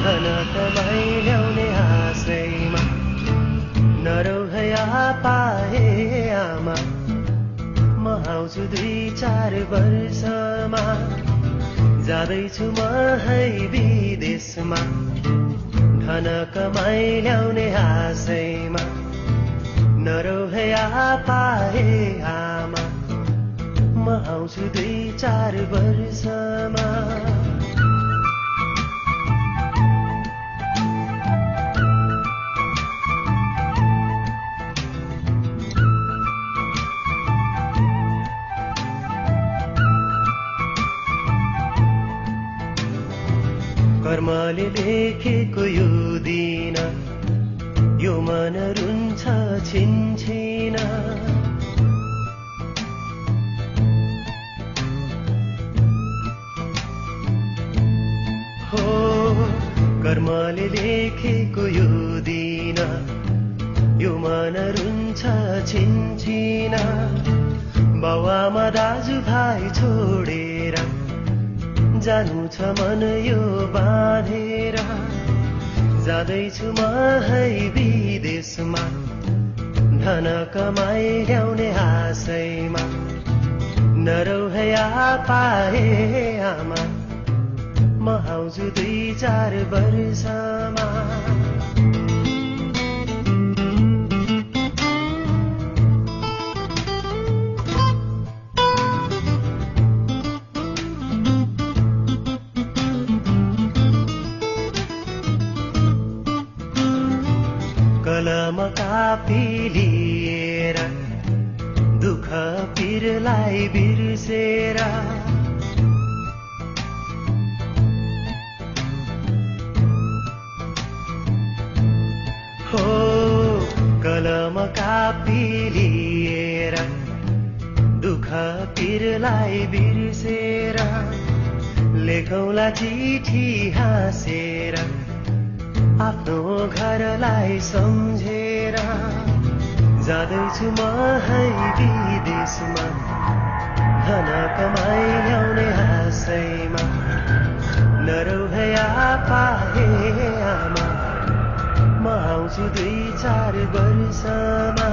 धन कमाई ल्याउने आशैमा नरौहया पाए आमा म आउँछु 2-4 वर्षमा जाँदैछु म है विदेशमा धन कमाई ल्याउने आशैमा नरौहया पाए आमा म आउँछु 2-4 वर्षमा कर्मले लेखेको यो दिन यो मन रुन्छ छिनछिन हो कर्मले लेखेको यो दिन यो मन रुन्छ छिनछिन बाउआमा दाजुभाइ छोडेर जानु छ मन यो बाँधेर जाँदैछु म है विदेशमा धन कमाई ल्याउने आशैमा नरौहया पाए आमा म आउँछु 2-4 वर्षमा कलम कापी लिएर दुःख पिरलाई बिर्सेर हो कलम कापी लिएर दुःख पिरलाई बिर्सेर लेखौँला चिठी हाँसेर आफ्नो घरलाई सम्झेर जाँदैछु म है विदेशमा धन कमाई ल्याउने आशैमा नरौहया पाए आमा म आउँछु 2-4 वर्षमा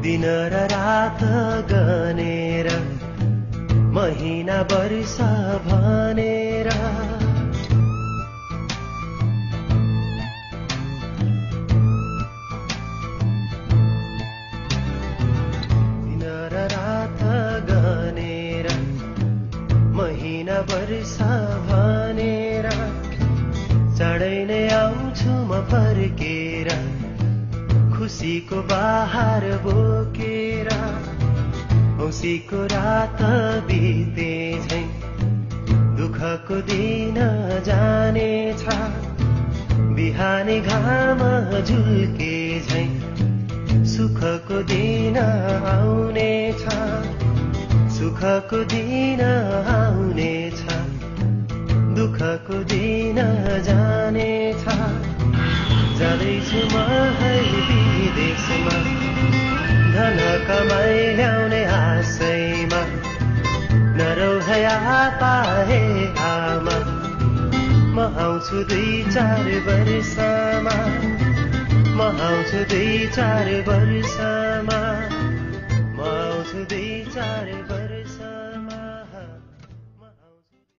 दिन र रात गनेर महिना वर्ष भनेर दिन र रात गनेर महिना वर्ष भनेर चाँडै नै आउँछु म फर्केर खुसीको बहार बोकेर औँसीको रात बिते झै दुःखको दिन जानेछ बिहानी घाम झुल्के झै सुखको दिन आउनेछ सुखको दिन आउनेछ दुःखको दिन जानेछ जाँदैछु म है विदेशमा धन कमाई ल्याउने आशैमा नरौहया पाए आमा म आउँछु 2-4 वर्षमा म आउँछु 2-4 वर्षमा म आउँछु 2-4